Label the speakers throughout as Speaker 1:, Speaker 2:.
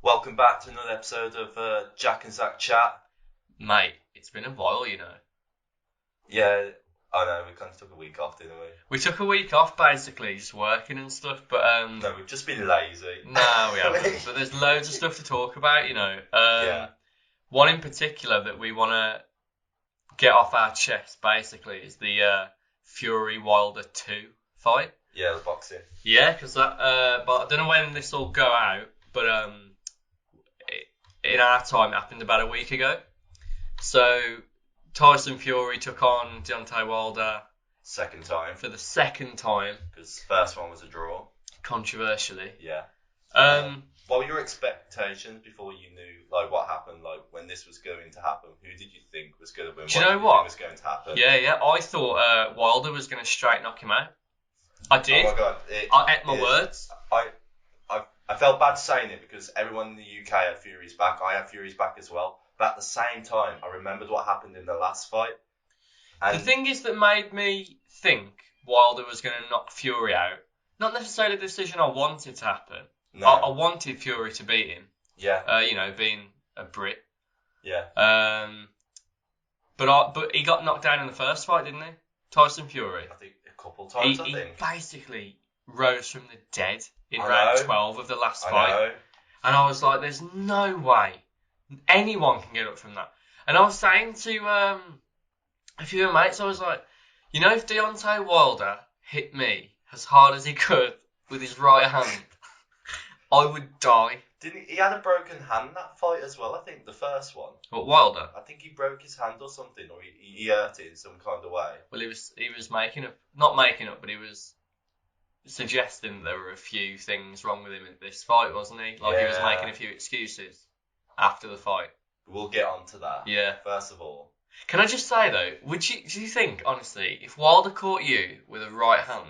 Speaker 1: Welcome back to another episode of Jack and Zach Chat.
Speaker 2: Mate, it's been a while, you know.
Speaker 1: Yeah, I know, we kind of took a week off, didn't we?
Speaker 2: We took a week off, basically, just working and stuff, but
Speaker 1: No, we've just been lazy.
Speaker 2: no, we haven't. But there's loads of stuff to talk about, you know.
Speaker 1: Yeah.
Speaker 2: One in particular that we want to get off our chest, basically, is the Fury Wilder 2 fight.
Speaker 1: Yeah, the boxing.
Speaker 2: Yeah, because that, but I don't know when this will go out, but in our time, it happened about a week ago. So Tyson Fury took on Deontay Wilder
Speaker 1: Second time.
Speaker 2: for the second time,
Speaker 1: Because the first one was a draw.
Speaker 2: controversially.
Speaker 1: Yeah.
Speaker 2: Um,
Speaker 1: What were your expectations before you knew, like, what happened, like, when this was going to happen? Who did you think was going to win?
Speaker 2: Do you know what?
Speaker 1: Think was going to happen?
Speaker 2: yeah, I thought Wilder was going to straight knock him out. I did.
Speaker 1: Oh my god.
Speaker 2: I ate my words.
Speaker 1: I felt bad saying it because everyone in the UK had Fury's back. I had Fury's back as well. But at the same time, I remembered what happened in the last fight. And
Speaker 2: The thing is that made me think Wilder was going to knock Fury out. Not necessarily the decision I wanted to happen.
Speaker 1: no,
Speaker 2: I wanted Fury to beat him.
Speaker 1: yeah,
Speaker 2: You know, being a Brit.
Speaker 1: yeah.
Speaker 2: But he got knocked down in the first fight, didn't he? Tyson Fury.
Speaker 1: I think a couple times. I
Speaker 2: He
Speaker 1: think.
Speaker 2: basically rose from the dead in
Speaker 1: I
Speaker 2: round
Speaker 1: know.
Speaker 2: 12 of the last
Speaker 1: I
Speaker 2: fight.
Speaker 1: know.
Speaker 2: And I was like, there's no way anyone can get up from that. And I was saying to a few of my mates, I was like, you know, if Deontay Wilder hit me as hard as he could with his right hand, I would die.
Speaker 1: Didn't he had a broken hand that fight as well? I think the first one.
Speaker 2: But Wilder,
Speaker 1: I think he broke his hand or something, or he hurt it in some kind of way.
Speaker 2: well, he was not making up, but he was suggesting there were a few things wrong with him in this fight, wasn't he? Like he was
Speaker 1: Yeah.
Speaker 2: making a few excuses after the fight.
Speaker 1: We'll get on to that.
Speaker 2: Yeah.
Speaker 1: First of all,
Speaker 2: Can I just say though, do you think, honestly, if Wilder caught you with a right hand,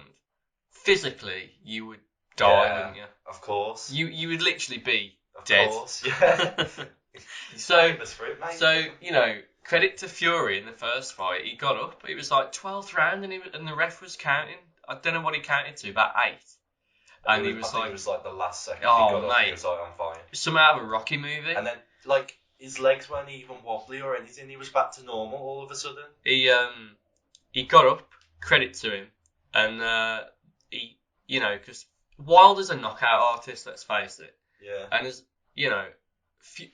Speaker 2: physically you would die,
Speaker 1: Yeah.
Speaker 2: wouldn't you?
Speaker 1: of course.
Speaker 2: You would literally be
Speaker 1: Of
Speaker 2: dead.
Speaker 1: course, yeah. He's
Speaker 2: So-
Speaker 1: famous for it, mate.
Speaker 2: So, you know, credit to Fury in the first fight. He got up. It was like 12th round, and the ref was counting. I don't know what he counted to, about 8. And he was
Speaker 1: I think
Speaker 2: like,
Speaker 1: it was like the last second
Speaker 2: Oh,
Speaker 1: he got up,
Speaker 2: mate.
Speaker 1: he was like, I'm fine.
Speaker 2: some out of a Rocky movie.
Speaker 1: And then, like, his legs weren't even wobbly or anything. He was back to normal all of a sudden.
Speaker 2: He got up. Credit to him, and he, you know, because Wilder's a knockout artist. Let's face it.
Speaker 1: Yeah.
Speaker 2: And as you know,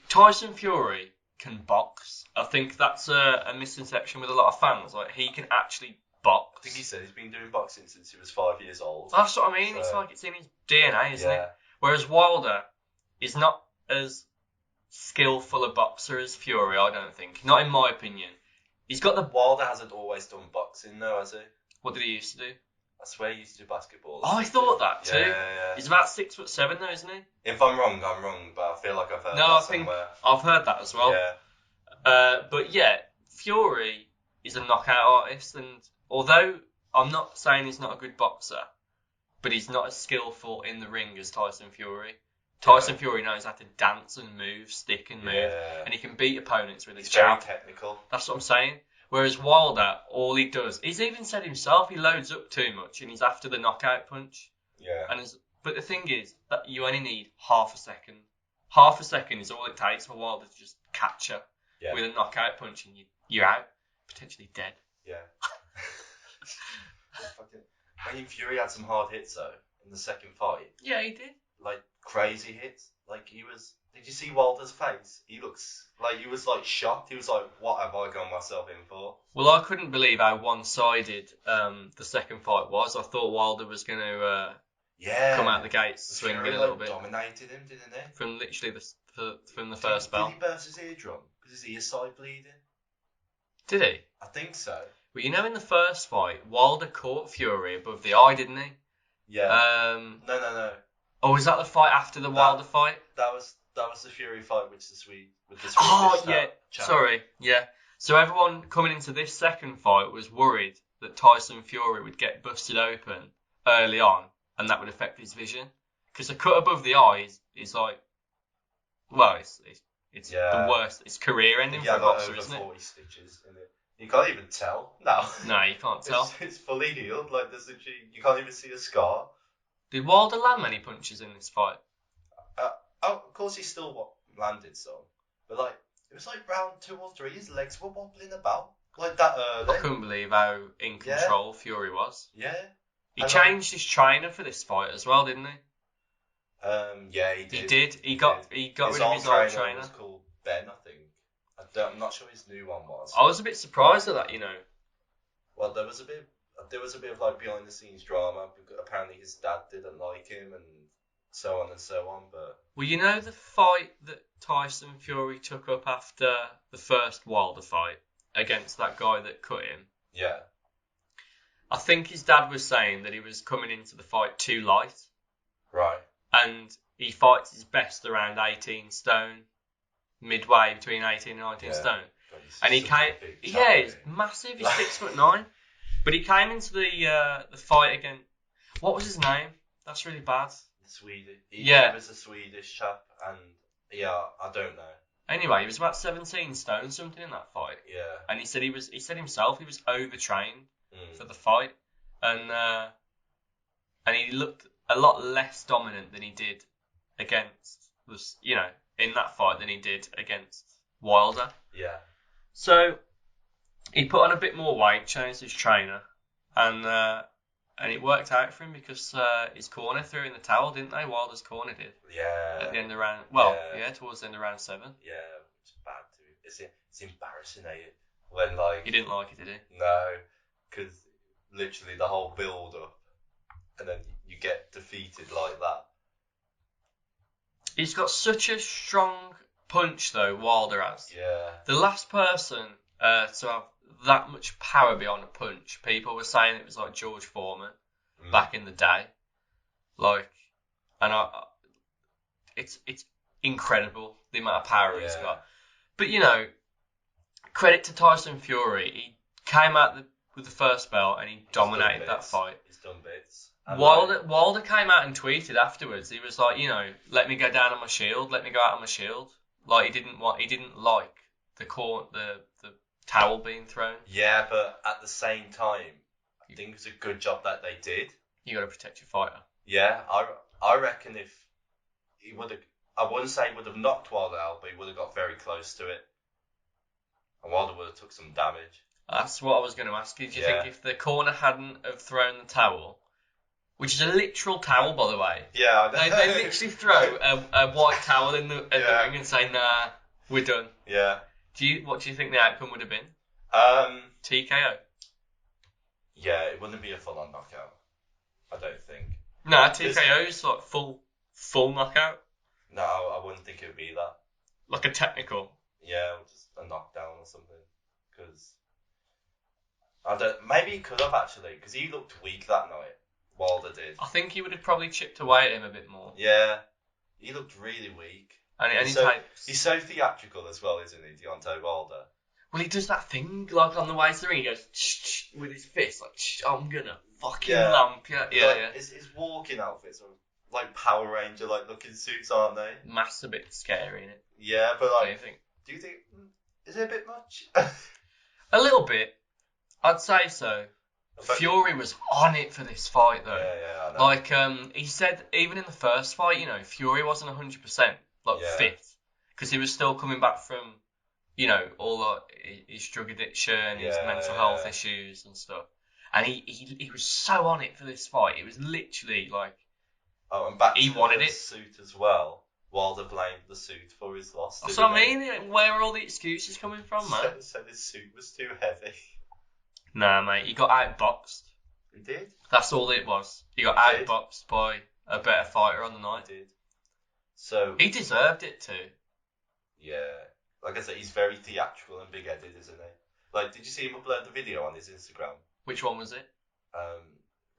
Speaker 2: Tyson Fury can box. I think that's a misconception with a lot of fans. Like he can actually box.
Speaker 1: I think he said he's been doing boxing since he was 5 years old.
Speaker 2: That's what I mean. It's
Speaker 1: So-
Speaker 2: like it's in his DNA, isn't
Speaker 1: yeah.
Speaker 2: it? Whereas Wilder is not as skillful a boxer as Fury. I don't think. Not in my opinion. He's got the.
Speaker 1: Wilder hasn't always done boxing, though, has he?
Speaker 2: What did he used to do?
Speaker 1: I swear he used to do basketball.
Speaker 2: Oh, I thought that too.
Speaker 1: Yeah.
Speaker 2: He's about 6'7" though, isn't he?
Speaker 1: If I'm wrong, I'm wrong, but I feel like I've heard
Speaker 2: No,
Speaker 1: that
Speaker 2: I think
Speaker 1: somewhere.
Speaker 2: I've heard that as well.
Speaker 1: Yeah.
Speaker 2: But yeah, Fury is a knockout artist, and although I'm not saying he's not a good boxer, but he's not as skillful in the ring as Tyson Fury. Tyson Fury knows how to dance and move, stick and move,
Speaker 1: Yeah.
Speaker 2: and he can beat opponents with his
Speaker 1: He's very
Speaker 2: jab.
Speaker 1: technical.
Speaker 2: That's what I'm saying. Whereas Wilder, all he does, he's even said himself, he loads up too much, and he's after the knockout punch.
Speaker 1: Yeah.
Speaker 2: But the thing is that you only need half a second. Half a second is all it takes for Wilder to just catch her
Speaker 1: Yeah.
Speaker 2: with a knockout punch, and you're out, potentially dead.
Speaker 1: Yeah. Fucking- I mean, Fury had some hard hits, though, in the second fight.
Speaker 2: Yeah, he did.
Speaker 1: Like, crazy hits. Like, he was... Did you see Wilder's face? He looks... Like, he was, like, shocked. He was like, what have I got myself in for?
Speaker 2: Well, I couldn't believe how one-sided the second fight was. I thought Wilder was going to
Speaker 1: Yeah.
Speaker 2: come out the gates swinging
Speaker 1: Fury,
Speaker 2: a little
Speaker 1: like,
Speaker 2: bit
Speaker 1: dominated him, didn't he?
Speaker 2: from literally from the first bell.
Speaker 1: Did he burst his eardrum? Because his ear side bleeding?
Speaker 2: Did he?
Speaker 1: I think so.
Speaker 2: Well, you know, in the first fight, Wilder caught Fury above the eye, didn't he?
Speaker 1: Yeah. No.
Speaker 2: Or was that the fight after the Wilder fight?
Speaker 1: That was the Fury fight with the Swedish.
Speaker 2: Oh, yeah.
Speaker 1: chap.
Speaker 2: Sorry. Yeah. So everyone coming into this second fight was worried that Tyson Fury would get busted open early on, and that would affect his vision. Because a cut above the eye is like, well, it's
Speaker 1: Yeah.
Speaker 2: the worst. It's career ending for a
Speaker 1: like
Speaker 2: boxer,
Speaker 1: over
Speaker 2: isn't it?
Speaker 1: 40 stitches in it. You can't even tell. No.
Speaker 2: No, you can't tell.
Speaker 1: It's fully healed. Like, there's literally, you can't even see a scar.
Speaker 2: Did Wilder land many punches in this fight?
Speaker 1: Oh, course, he still landed some, but like it was like round 2 or 3, his legs were wobbling about like that early.
Speaker 2: I couldn't believe how in control Fury was.
Speaker 1: Yeah.
Speaker 2: He changed his trainer for this fight as well, didn't he?
Speaker 1: Yeah, he did.
Speaker 2: He did. He got rid of his old trainer.
Speaker 1: Was called Ben, I think. I'm not sure his new one was.
Speaker 2: I was a bit surprised at that, you know.
Speaker 1: Well, there was a bit of like behind the scenes drama. Because apparently, his dad didn't like him, and so on and so on. But
Speaker 2: well, you know the fight that Tyson Fury took up after the first Wilder fight against that guy that cut him.
Speaker 1: Yeah.
Speaker 2: I think his dad was saying that he was coming into the fight too light.
Speaker 1: Right.
Speaker 2: And he fights his best around 18 stone, midway between 18 and 19 stone.
Speaker 1: God,
Speaker 2: and he came, he's massive. He's 6'9". But he came into the fight again. What was his name? That's really bad.
Speaker 1: Swedish.
Speaker 2: He
Speaker 1: was a Swedish chap, and I don't know.
Speaker 2: Anyway, he was about 17 stone something in that fight.
Speaker 1: Yeah.
Speaker 2: And he said himself he was overtrained for the fight, and he looked a lot less dominant than he did against in that fight than he did against Wilder.
Speaker 1: Yeah.
Speaker 2: So he put on a bit more weight, changed his trainer, and it worked out for him because his corner threw in the towel, didn't they? Wilder's corner did.
Speaker 1: Yeah.
Speaker 2: At the end of round, towards the end of round 7.
Speaker 1: Yeah, it's bad too. It's embarrassing, when like
Speaker 2: he didn't like it, did he?
Speaker 1: No, because literally the whole build up, and then you get defeated like that.
Speaker 2: He's got such a strong punch, though, Wilder has.
Speaker 1: Yeah.
Speaker 2: The last person to have that much power behind a punch, people were saying it was like George Foreman back in the day. It's incredible the amount of power he's got. But, credit to Tyson Fury. He came out with the first belt and he dominated that fight.
Speaker 1: He's done bits.
Speaker 2: Wilder came out and tweeted afterwards. He was like, let me go down on my shield. Let me go out on my shield. Like he didn't like the towel being thrown.
Speaker 1: Yeah, but at the same time, I think it was a good job that they did.
Speaker 2: You got to protect your fighter.
Speaker 1: Yeah, I reckon if he would have, I wouldn't say he would have knocked Wilder out, but he would have got very close to it, and Wilder would have took some damage.
Speaker 2: That's what I was going to ask you. Do you think if the corner hadn't have thrown the towel, which is a literal towel, by the way?
Speaker 1: Yeah,
Speaker 2: they literally throw a white towel in the ring and say, "Nah, we're done."
Speaker 1: Yeah.
Speaker 2: What do you think the outcome would have been? TKO.
Speaker 1: Yeah, it wouldn't be a full-on knockout. I don't think.
Speaker 2: Nah, TKO is like full knockout.
Speaker 1: No, I wouldn't think it would be that.
Speaker 2: Like a technical.
Speaker 1: Yeah, or just a knockdown or something. Because maybe he could have actually, because he looked weak that night. Wilder did.
Speaker 2: I think he would have probably chipped away at him a bit more.
Speaker 1: Yeah, he looked really weak.
Speaker 2: And
Speaker 1: he's so theatrical as well, isn't he, Deontay Wilder?
Speaker 2: Well, he does that thing, like on the way to the ring, he goes with his fist, like, I'm gonna fucking lamp you. Yeah.
Speaker 1: His walking outfits are like Power Ranger, like looking suits, aren't they?
Speaker 2: Mass a bit scary, innit?
Speaker 1: Yeah, but like,
Speaker 2: do you think?
Speaker 1: Is it a bit much?
Speaker 2: A little bit. I'd say so. Fury was on it for this fight, though.
Speaker 1: Yeah, I know.
Speaker 2: Like, he said, even in the first fight, Fury wasn't 100%, fit. Because he was still coming back from, all his drug addiction, his mental health issues and stuff. And he was so on it for this fight. It was literally like...
Speaker 1: Oh, and back
Speaker 2: he
Speaker 1: to
Speaker 2: wanted
Speaker 1: the
Speaker 2: it.
Speaker 1: Suit as well. Wilder blamed the suit for his loss.
Speaker 2: That's what I mean. Where are all the excuses coming from, man?
Speaker 1: So his suit was too heavy.
Speaker 2: Nah, mate. He got outboxed.
Speaker 1: He did?
Speaker 2: That's all it was. He got outboxed by a better fighter on the night.
Speaker 1: He did. So...
Speaker 2: He deserved it too.
Speaker 1: Yeah. Like I said, he's very theatrical and big-headed, isn't he? Like, did you see him upload the video on his Instagram?
Speaker 2: Which one was it?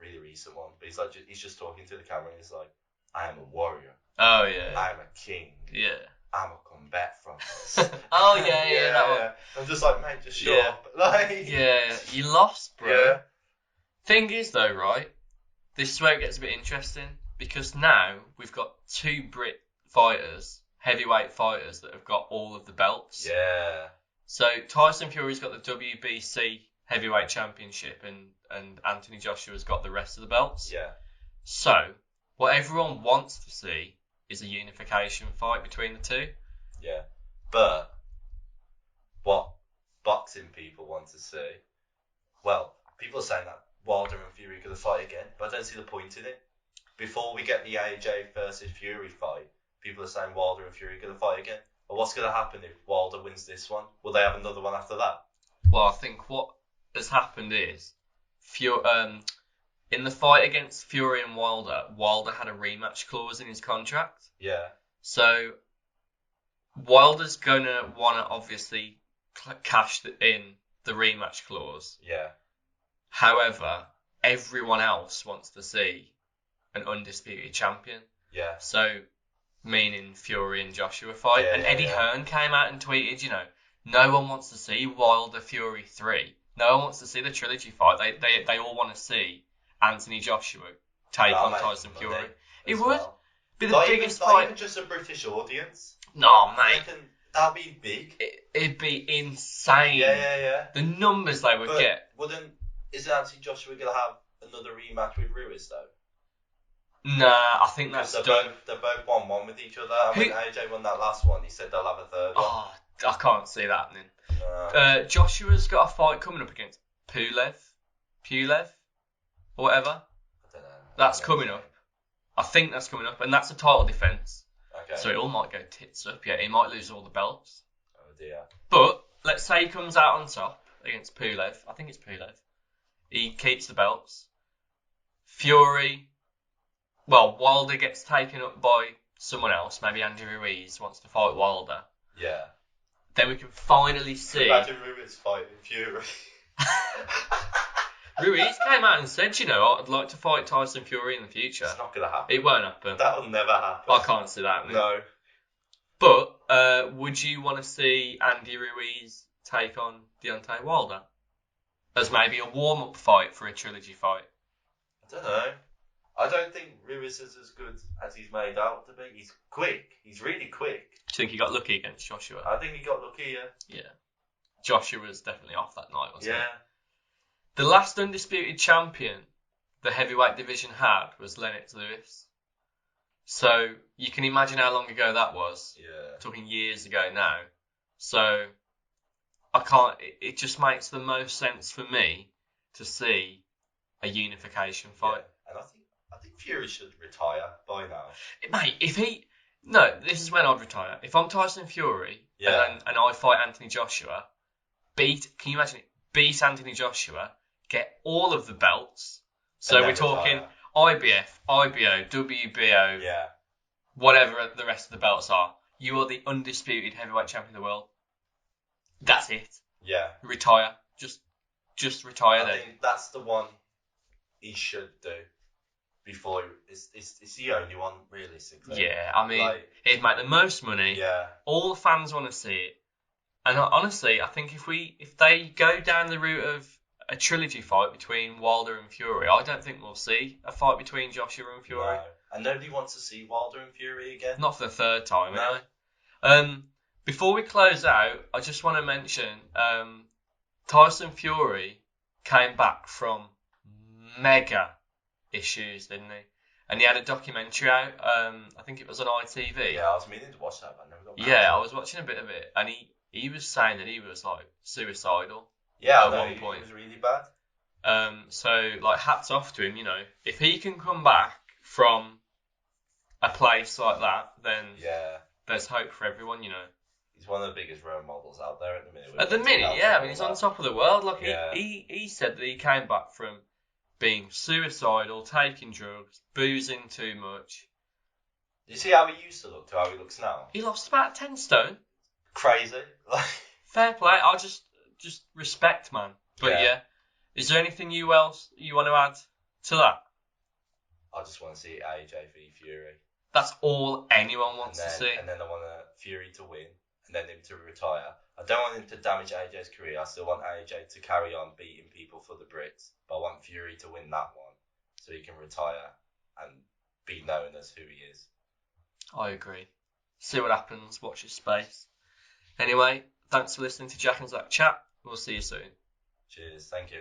Speaker 1: Really recent one. But he's just talking to the camera and he's like, I am a warrior.
Speaker 2: Oh, yeah.
Speaker 1: I am a king.
Speaker 2: Yeah.
Speaker 1: I'm a combat from this.
Speaker 2: Oh, yeah, that one.
Speaker 1: Yeah. I'm just like, mate, just shut up. Like...
Speaker 2: Yeah, you lost, bro.
Speaker 1: Yeah.
Speaker 2: Thing is, though, right? This is where it gets a bit interesting. Because now we've got 2 Brit fighters, heavyweight fighters, that have got all of the belts.
Speaker 1: Yeah.
Speaker 2: So Tyson Fury's got the WBC heavyweight championship and Anthony Joshua's got the rest of the belts.
Speaker 1: Yeah.
Speaker 2: So what everyone wants to see is a unification fight between the two.
Speaker 1: Yeah. But what boxing people want to see, well, people are saying that Wilder and Fury are going to fight again, but I don't see the point in it. Before we get the AJ versus Fury fight, people are saying Wilder and Fury are going to fight again. But what's going to happen if Wilder wins this one? Will they have another one after that?
Speaker 2: Well, I think what has happened is, in the fight against Fury and Wilder had a rematch clause in his contract.
Speaker 1: Yeah.
Speaker 2: So Wilder's gonna wanna obviously cash in the rematch clause.
Speaker 1: Yeah.
Speaker 2: However, everyone else wants to see an undisputed champion.
Speaker 1: Yeah.
Speaker 2: So, meaning Fury and Joshua fight.
Speaker 1: Yeah,
Speaker 2: and
Speaker 1: yeah,
Speaker 2: Eddie
Speaker 1: yeah.
Speaker 2: Hearn came out and tweeted, no one wants to see Wilder Fury 3. No one wants to see the trilogy fight. They all want to see Anthony Joshua take on Tyson Fury. It would be the biggest fight.
Speaker 1: Not even just a British audience.
Speaker 2: No, mate.
Speaker 1: That'd be big.
Speaker 2: It'd be insane.
Speaker 1: Yeah.
Speaker 2: The numbers they would get.
Speaker 1: Isn't Anthony Joshua going to have another rematch with Ruiz, though?
Speaker 2: Nah, I think that's done.
Speaker 1: They're both 1-1 with each other. And when AJ won that last one, he said they'll have a third one.
Speaker 2: Oh, I can't see that happening.
Speaker 1: No.
Speaker 2: Joshua's got a fight coming up against Pulev, or whatever.
Speaker 1: I don't know.
Speaker 2: That's coming up. I think that's coming up, and that's a title defence.
Speaker 1: Okay.
Speaker 2: So it all might go tits up. Yeah, he might lose all the belts.
Speaker 1: Oh dear.
Speaker 2: But let's say he comes out on top against Pulev. I think it's Pulev. He keeps the belts. Fury. Well, Wilder gets taken up by someone else. Maybe Andy Ruiz wants to fight Wilder.
Speaker 1: Yeah.
Speaker 2: Then we can finally see.
Speaker 1: Imagine Ruiz fighting Fury.
Speaker 2: Ruiz came out and said, I'd like to fight Tyson Fury in the future.
Speaker 1: It's not going to happen.
Speaker 2: It won't happen.
Speaker 1: That'll never happen.
Speaker 2: I can't see that happening.
Speaker 1: No.
Speaker 2: But would you want to see Andy Ruiz take on Deontay Wilder as maybe a warm-up fight for a trilogy fight?
Speaker 1: I don't know. I don't think Ruiz is as good as he's made out to be. He's quick. He's really quick.
Speaker 2: Do you think he got lucky against Joshua?
Speaker 1: I think he got lucky, yeah.
Speaker 2: Yeah. Joshua was definitely off that night, wasn't he?
Speaker 1: Yeah.
Speaker 2: The last undisputed champion the heavyweight division had was Lennox Lewis. So you can imagine how long ago that was.
Speaker 1: Yeah.
Speaker 2: Talking years ago now. So it just makes the most sense for me to see a unification fight.
Speaker 1: Yeah. And I think Fury should retire by now.
Speaker 2: Mate, this is when I'd retire. If I'm Tyson Fury and I fight Anthony Joshua, can you imagine it? Beat Anthony Joshua, get all of the belts. So we're talking IBF, IBO, WBO, whatever the rest of the belts are. You are the undisputed heavyweight champion of the world. That's it.
Speaker 1: Yeah.
Speaker 2: Retire. Just retire then.
Speaker 1: I think that's the one he should do before it's the only one realistically.
Speaker 2: Yeah, I mean, it'd make the most money.
Speaker 1: Yeah.
Speaker 2: All the fans want to see it. And honestly, I think if they go down the route of a trilogy fight between Wilder and Fury, I don't think we'll see a fight between Joshua and Fury.
Speaker 1: No. And nobody wants to see Wilder and Fury again.
Speaker 2: Not for the third time,
Speaker 1: No.
Speaker 2: anyway. Before we close out, I just want to mention Tyson Fury came back from mega issues, didn't he? And he had a documentary out. I think it was on ITV.
Speaker 1: Yeah, I was meaning to watch that, but I never got back to
Speaker 2: Yeah,
Speaker 1: it.
Speaker 2: I was watching a bit of it, and he was saying that he was like suicidal.
Speaker 1: Yeah,
Speaker 2: at one point.
Speaker 1: It was really bad.
Speaker 2: So like hats off to him, If he can come back from a place like that, then there's hope for everyone,
Speaker 1: He's one of the biggest role models out there at the minute.
Speaker 2: At the minute, yeah, I mean he's on top of the world. Like
Speaker 1: Yeah.
Speaker 2: he said that he came back from being suicidal, taking drugs, boozing too much.
Speaker 1: You see how he used to look to how he looks now?
Speaker 2: He lost about 10 stone.
Speaker 1: Crazy.
Speaker 2: Fair play. I'll just respect, man. But yeah, is there anything else you want to add to that?
Speaker 1: I just want to see AJ v Fury.
Speaker 2: That's all anyone wants to see.
Speaker 1: And then I want Fury to win, and then him to retire. I don't want him to damage AJ's career. I still want AJ to carry on beating people for the Brits, but I want Fury to win that one so he can retire and be known as who he is.
Speaker 2: I agree. See what happens. Watch his space. Anyway, thanks for listening to Jack and Zach chat. We'll see you soon.
Speaker 1: Cheers. Thank you.